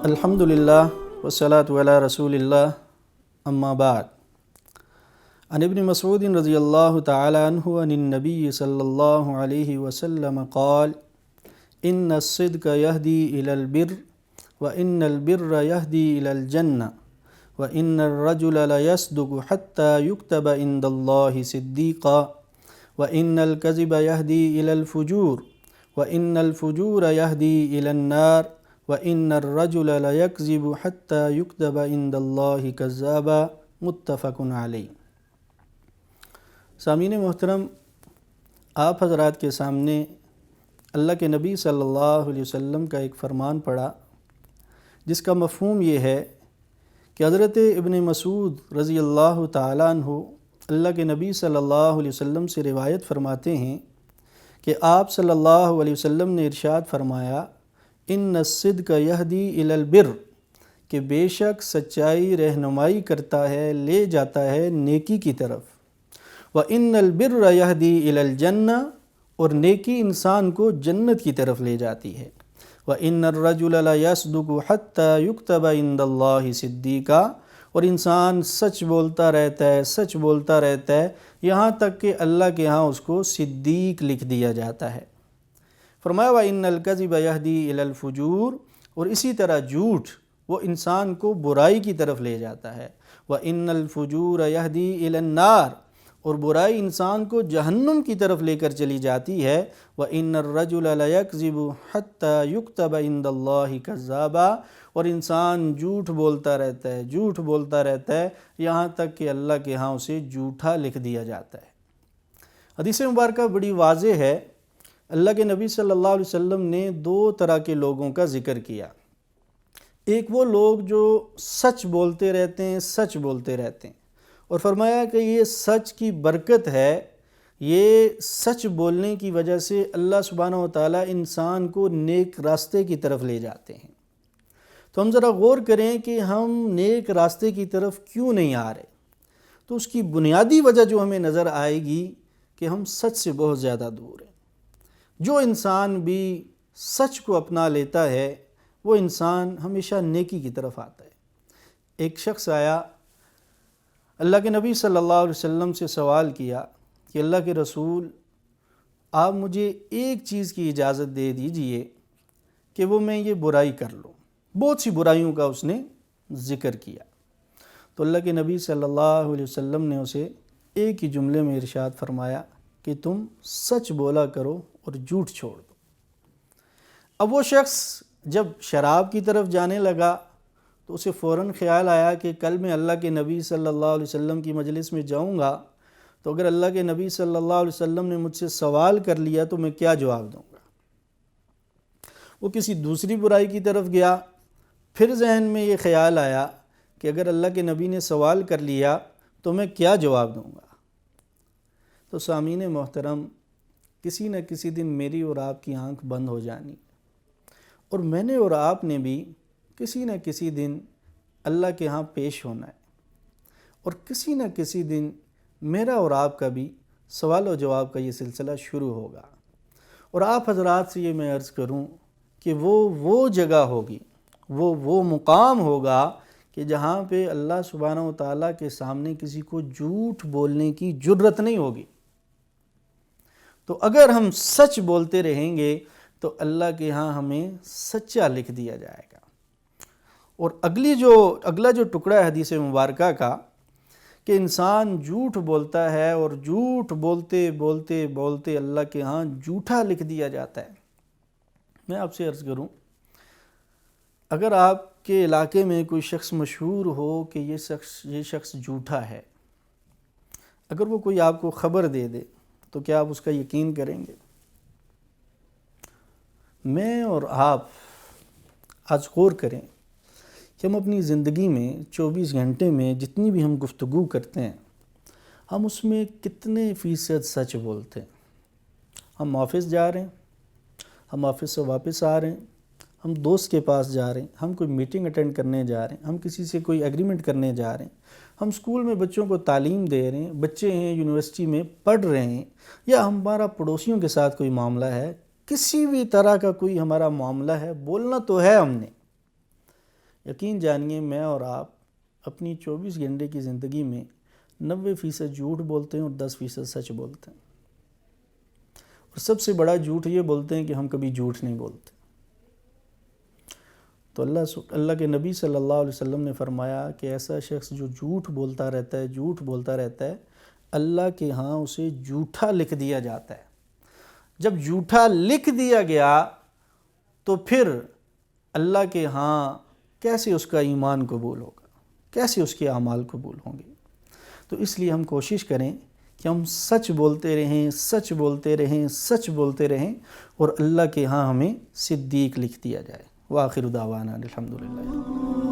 الحمد للہ والصلاة علی رسول اللہ اما بعد عن ابن مسعود رضی اللہ تعالی عنہ عن النبی صلی اللہ علیہ وسلم قال ان الصدق یہدی الی البر وان البر یہدی الی الجنہ وان الرجل لیصدق حتی یکتب عند اللہ صدیقا وان الکذب یہدی الی الفجور وان الفجور یہدی الی النار وَإِنَّ الرَّجُلَ لَيَكْذِبُ حَتَّى يُكْتَبَ عِندَ اللَّهِ كَذَّابًا متفق علیہ۔ سامعین محترم، آپ حضرات کے سامنے اللہ کے نبی صلی اللہ علیہ وسلم کا ایک فرمان پڑھا جس کا مفہوم یہ ہے کہ حضرت ابن مسعود رضی اللہ تعالیٰ عنہ اللہ کے نبی صلی اللہ علیہ وسلم سے روایت فرماتے ہیں کہ آپ صلی اللہ علیہ وسلم نے ارشاد فرمایا ان الصدق یہدی الی البر، کہ بے شک سچائی رہنمائی کرتا ہے، لے جاتا ہے نیکی کی طرف، وان البر یہدی الی الجنہ، اور نیکی انسان کو جنت کی طرف لے جاتی ہے، وان الرجل لیصدق حتی یکتب عند اللہ صدیقا، اور انسان سچ بولتا رہتا ہے، سچ بولتا رہتا ہے یہاں تک کہ اللہ کے ہاں اس کو صدیق لکھ دیا جاتا ہے۔ فرمایا وَإِنَّ الْكَذِبَ يَهْدِي إِلَى الْفُجُورِ، اور اسی طرح جھوٹ وہ انسان کو برائی کی طرف لے جاتا ہے، وَإِنَّ الْفُجُورَ يَهْدِي إِلَى النَّارِ، اور برائی انسان کو جہنم کی طرف لے کر چلی جاتی ہے، وَإِنَّ الرَّجُلَ لَيَكْذِبُ حَتَّى يُكْتَبَ عِندَ اللَّهِ كَذَّابًا، اور انسان جھوٹ بولتا رہتا ہے، جھوٹ بولتا رہتا ہے یہاں تک کہ اللہ کے ہاں اسے جھوٹا لکھ دیا جاتا ہے۔ حدیث مبارکہ بڑی واضح ہے۔ اللہ کے نبی صلی اللہ علیہ وسلم نے دو طرح کے لوگوں کا ذکر کیا۔ ایک وہ لوگ جو سچ بولتے رہتے ہیں، سچ بولتے رہتے ہیں، اور فرمایا کہ یہ سچ کی برکت ہے، یہ سچ بولنے کی وجہ سے اللہ سبحانہ وتعالیٰ انسان کو نیک راستے کی طرف لے جاتے ہیں۔ تو ہم ذرا غور کریں کہ ہم نیک راستے کی طرف کیوں نہیں آ رہے، تو اس کی بنیادی وجہ جو ہمیں نظر آئے گی کہ ہم سچ سے بہت زیادہ دور ہیں۔ جو انسان بھی سچ کو اپنا لیتا ہے وہ انسان ہمیشہ نیکی کی طرف آتا ہے۔ ایک شخص آیا، اللہ کے نبی صلی اللہ علیہ وسلم سے سوال کیا کہ اللہ کے رسول، آپ مجھے ایک چیز کی اجازت دے دیجئے کہ وہ میں یہ برائی کر لوں۔ بہت سی برائیوں کا اس نے ذکر کیا، تو اللہ کے نبی صلی اللہ علیہ وسلم نے اسے ایک ہی جملے میں ارشاد فرمایا کہ تم سچ بولا کرو اور جھوٹ چھوڑ دو۔ اب وہ شخص جب شراب کی طرف جانے لگا تو اسے فوراً خیال آیا کہ کل میں اللہ کے نبی صلی اللہ علیہ وسلم کی مجلس میں جاؤں گا تو اگر اللہ کے نبی صلی اللہ علیہ وسلم نے مجھ سے سوال کر لیا تو میں کیا جواب دوں گا۔ وہ کسی دوسری برائی کی طرف گیا، پھر ذہن میں یہ خیال آیا کہ اگر اللہ کے نبی نے سوال کر لیا تو میں کیا جواب دوں گا۔ تو سامعین محترم، کسی نہ کسی دن میری اور آپ کی آنکھ بند ہو جانی، اور میں نے اور آپ نے بھی کسی نہ کسی دن اللہ کے ہاں پیش ہونا ہے، اور کسی نہ کسی دن میرا اور آپ کا بھی سوال و جواب کا یہ سلسلہ شروع ہوگا۔ اور آپ حضرات سے یہ میں عرض کروں کہ وہ جگہ ہوگی، وہ مقام ہوگا کہ جہاں پہ اللہ سبحانہ وتعالیٰ کے سامنے کسی کو جھوٹ بولنے کی جرت نہیں ہوگی۔ تو اگر ہم سچ بولتے رہیں گے تو اللہ کے ہاں ہمیں سچا لکھ دیا جائے گا۔ اور اگلا جو ٹکڑا ہے حدیث مبارکہ کا کہ انسان جھوٹ بولتا ہے اور جھوٹ بولتے بولتے بولتے اللہ کے ہاں جھوٹا لکھ دیا جاتا ہے۔ میں آپ سے عرض کروں، اگر آپ کے علاقے میں کوئی شخص مشہور ہو کہ یہ شخص جھوٹا ہے، اگر وہ کوئی آپ کو خبر دے دے تو کیا آپ اس کا یقین کریں گے؟ میں اور آپ آج غور کریں کہ ہم اپنی زندگی میں 24 گھنٹے میں جتنی بھی ہم گفتگو کرتے ہیں، ہم اس میں کتنے فیصد سچ بولتے ہیں۔ ہم آفس جا رہے ہیں، ہم آفس سے واپس آ رہے ہیں، ہم دوست کے پاس جا رہے ہیں، ہم کوئی میٹنگ اٹینڈ کرنے جا رہے ہیں، ہم کسی سے کوئی ایگریمنٹ کرنے جا رہے ہیں، ہم اسکول میں بچوں کو تعلیم دے رہے ہیں، بچے ہیں یونیورسٹی میں پڑھ رہے ہیں، یا ہمارا پڑوسیوں کے ساتھ کوئی معاملہ ہے، کسی بھی طرح کا کوئی ہمارا معاملہ ہے، بولنا تو ہے ہم نے، یقین جانیے میں اور آپ اپنی 24 گھنٹے کی زندگی میں 90% جھوٹ بولتے ہیں اور 10% سچ بولتے ہیں، اور سب سے بڑا جھوٹ یہ بولتے ہیں کہ ہم کبھی جھوٹ نہیں بولتے۔ تو اللہ کے نبی صلی اللہ علیہ وسلم نے فرمایا کہ ایسا شخص جو جھوٹ بولتا رہتا ہے اللہ کے ہاں اسے جھوٹا لکھ دیا جاتا ہے۔ جب جھوٹا لکھ دیا گیا تو پھر اللہ کے ہاں کیسے اس کا ایمان قبول ہوگا، کیسے اس کے اعمال قبول ہوں گے؟ تو اس لیے ہم کوشش کریں کہ ہم سچ بولتے رہیں اور اللہ کے ہاں ہمیں صدیق لکھ دیا جائے۔ وآخر دعوانا الحمدللہ۔